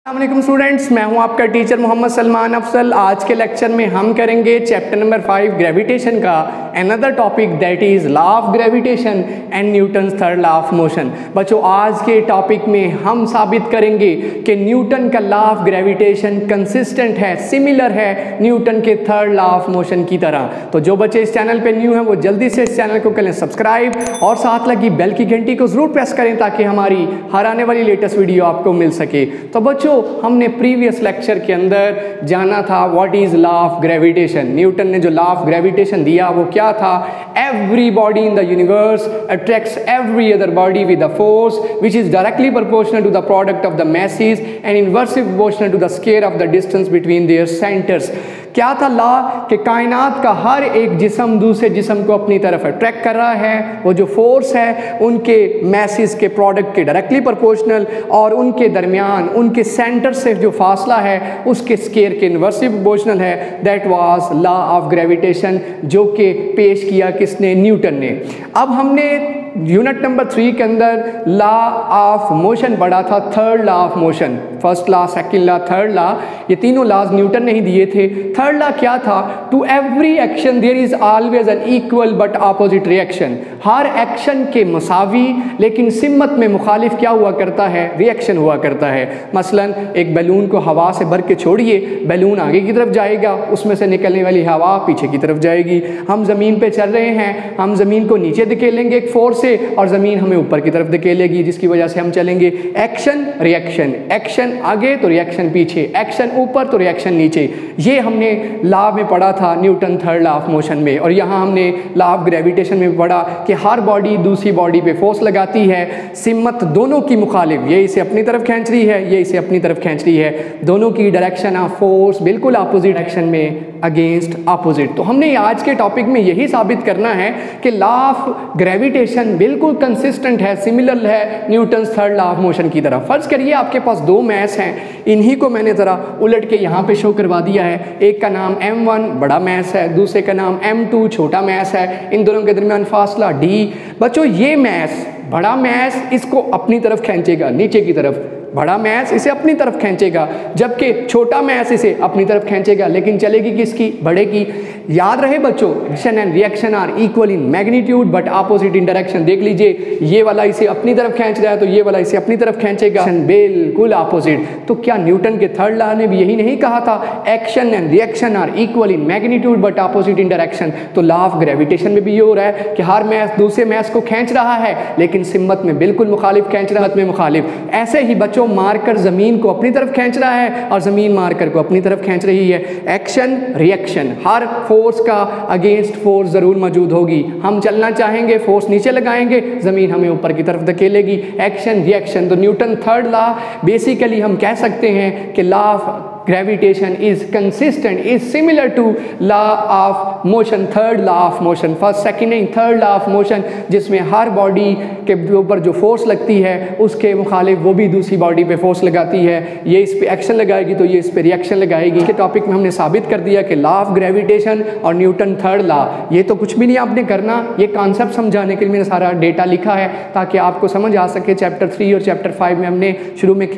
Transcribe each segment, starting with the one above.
अस्सलामुअलैकुम स्टूडेंट्स, मैं हूं आपका टीचर मोहम्मद सलमान अफसल। आज के लेक्चर में हम करेंगे चैप्टर नंबर 5 ग्रेविटेशन का another topic that is law of gravitation and Newton's third law of motion. बच्चों, आज के टॉपिक में हम साबित करेंगे कि न्यूटन का लॉ ऑफ ग्रेविटेशन कंसिस्टेंट है, सिमिलर है न्यूटन के थर्ड लॉ ऑफ मोशन की तरह। तो जो बच्चे इस चैनल पर न्यू हैं वो जल्दी से इस चैनल को करें सब्सक्राइब और साथ लगी बेल की घंटी को ज़रूर प्रेस करें ताकि हमारी हर आने वाली लेटेस्ट वीडियो आपको मिल सके। तो बच्चों, हमने प्रीवियस लेक्चर के अंदर जाना था what is law of gravitation. Newton ने जो लॉ ऑफ ग्रेविटेशन दिया वो क्या था? Every body in the universe attracts every other body with a force which is directly proportional to the product of the message and inversely proportional to the square of the distance between their centres. क्या था law? कि कायनात का हर एक जिस्म दूसरे जिस्म को अपनी तरफ अट्रैक्ट कर रहा है। वो जो फोर्स है उनके मैसेज के प्रोडक्ट के डायरेक्टली प्रोपोर्शनल और उनके दरमियान उनके सेंटर से जो फासला है उसके स्क्वायर के इनवर्सली प्रोपोर्शनल है। That was law of gravitation, जो कि पेश किया किसने? न्यूटन ने। अब हमने यूनिट नंबर 3 के अंदर लॉ ऑफ मोशन पढ़ा था, third law of motion. First law, second law, third law, ये तीनों लॉज न्यूटन ने ही दिए थे। थर्ड लॉ क्या था? To every action there is always an equal but opposite reaction. हर एक्शन के मसावी लेकिन सिमत में मुखालिफ क्या हुआ करता है? रिएक्शन हुआ करता है। मसलन एक बैलून को हवा से भर के छोड़िए, बैलून आगे की तरफ जाएगा, उसमें से निकलने वाली हवा पीछे की तरफ जाएगी। हम ज़मीन पे चल रहे हैं, हम ज़मीन को नीचे धकेलेंगे एक फोर्स से और ज़मीन हमें ऊपर की तरफ धकेलेगी, जिसकी वजह से हम चलेंगे। एक्शन रिएक्शन, एक्शन आगे तो रिएक्शन पीछे, एक्शन ऊपर तो रिएक्शन नीचे। ये हमने लॉ में पढ़ा था Newton third law of motion में। और यहाँ हमने लॉ ऑफ ग्रेविटेशन में पढ़ा कि हर बॉडी दूसरी बॉडी पे फोर्स लगाती है, सिमत दोनों की मुखालिफ, ये इसे अपनी तरफ खींच रही है, ये इसे अपनी तरफ खींच रही है। दोनों की डायरेक्शन ऑफ फोर्स बिल्कुल अपोजिट डायरेक्शन में, अगेंस्ट अपोजिट। तो हमने आज के टॉपिक में यही साबित करना है कि लॉ ऑफ ग्रेविटेशन बिल्कुल कंसिस्टेंट है, सिमिलर है Newton third law of motion की तरह। फर्ज करिए आपके पास दो मैस हैं, इन्हीं को मैंने ज़रा उलट के यहाँ पे शो करवा दिया है। एक का नाम M1 बड़ा मैस है, दूसरे का नाम M2 छोटा मैस है। इन दोनों के दरमियान फासला D। बच्चों, ये मैस, बड़ा मैस इसको अपनी तरफ खींचेगा नीचे की तरफ, बड़ा मैस इसे अपनी तरफ खींचेगा, जबकि छोटा मैस इसे अपनी तरफ खींचेगा, लेकिन चलेगी किसकी? बड़े की। याद रहे बच्चों, action and reaction are equal in magnitude but opposite in direction. देख लीजिए, ये वाला इसे अपनी तरफ खींच रहा है तो ये वाला इसे अपनी तरफ खींचेगा, बिल्कुल ऑपोजिट। तो क्या न्यूटन के थर्ड लॉ ने भी यही नहीं कहा था? Action and reaction are equal in magnitude but opposite in direction. तो लॉ ऑफ ग्रेविटेशन में भी ये हो रहा है कि हर मैस दूसरे मैस को खींच रहा है, लेकिन सिमत में बिल्कुल मुखालिफ खींच रहा है, में मुखालिफ। ऐसे ही बच्चों, मारकर जमीन को अपनी तरफ खींच रहा है और जमीन मारकर को अपनी तरफ खींच रही है। एक्शन रिएक्शन, हर फोर्स का अगेंस्ट फोर्स जरूर मौजूद होगी। हम चलना चाहेंगे, फोर्स नीचे लगाएंगे, जमीन हमें ऊपर की तरफ धकेलेगी। Action reaction. तो न्यूटन थर्ड लॉ बेसिकली हम कह सकते हैं कि law of gravitation is consistent, is similar to law of motion, third law of motion. First second नहीं, थर्ड लॉ ऑफ मोशन, जिसमें हर बॉडी के ऊपर जो फोर्स लगती है उसके मुखालिफ वो भी दूसरी बॉडी पे फोर्स लगाती है। ये इस पे एक्शन लगाएगी तो ये इस पे रिएक्शन लगाएगी। इसके टॉपिक में हमने साबित कर दिया कि लॉ ऑफ ग्रेविटेशन और न्यूटन थर्ड लॉ, ये तो कुछ भी नहीं आपने करना, ये कॉन्सेप्ट समझाने के लिए मैंने सारा डेटा लिखा है ताकि आपको समझ आ सके। चैप्टर 3 और चैप्टर 5 में हमने शुरू में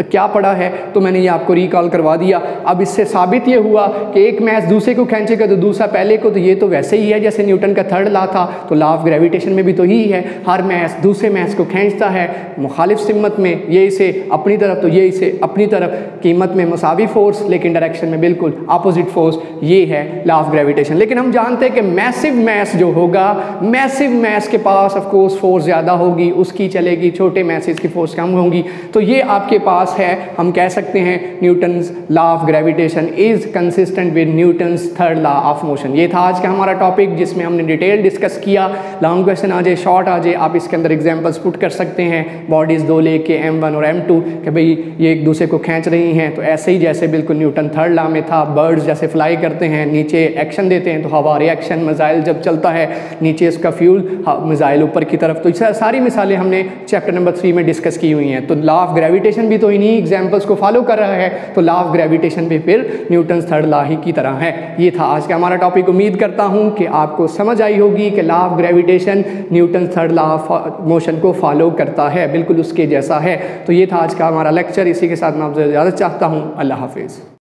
क्या पढ़ा है तो मैंने ये आपको रिकॉल करवा दिया। अब इससे साबित ये हुआ कि एक मैस दूसरे को खींचेगा तो दूसरा पहले को, तो ये तो वैसे ही है जैसे न्यूटन का थर्ड लॉ था। तो लॉ ऑफ ग्रेविटेशन में भी तो यही है, हर मैस दूसरे मैस को खींचता है मुखालिफ सिमत में, ये इसे अपनी तरफ तो ये इसे अपनी तरफ, कीमत में मसावी फोर्स लेकिन डायरेक्शन में बिल्कुल अपोजिट फोर्स। ये है लॉ ऑफ ग्रेविटेशन। लेकिन हम जानते हैं कि मैसिव मैस जो होगा, मैसिव मैस के पास ऑफ कोर्स फोर्स ज़्यादा होगी, उसकी चलेगी, छोटे मैसेज की फोर्स कम होंगी। तो ये आपके पास है, हम कह सकते हैं Newton's law of gravitation is consistent with Newton's third law of motion. ये था आज का हमारा टॉपिक जिसमें हमने डिटेल डिस्कस किया। लॉन्ग क्वेश्चन आ जाए, शॉर्ट आ जाए, आप इसके अंदर एग्जांपल्स पुट कर सकते हैं। बॉडीज दो लेके M1 और M2 कि भाई ये एक दूसरे को खींच रही हैं, तो ऐसे ही जैसे बिल्कुल न्यूटन थर्ड लॉ में था। बर्ड्स जैसे फ्लाई करते हैं, नीचे एक्शन देते हैं तो हवा रिएक्शन, मिसाइल जब चलता है नीचे इसका फ्यूल, मिसाइल ऊपर की तरफ। तो सारी मिसालें हमने चैप्टर नंबर 3 में डिस्कस की हुई हैं। तो लॉ ऑफ ग्रेविटेशन भी तो इन्हीं एग्जाम्पल्स को फॉलो कर रहा है तो लॉ ऑफ ग्रेविटेशन भी फिर न्यूटन्स थर्ड लॉ ही की तरह है। ये था आज का हमारा टॉपिक। उम्मीद करता हूँ कि आपको समझ आई होगी कि law of gravitation Newton's third law of motion को फॉलो करता है, बिल्कुल उसके जैसा है। तो ये था आज का हमारा लेक्चर। इसी के साथ मैं आपसे इजाज़त चाहता हूँ। अल्लाह हाफिज़।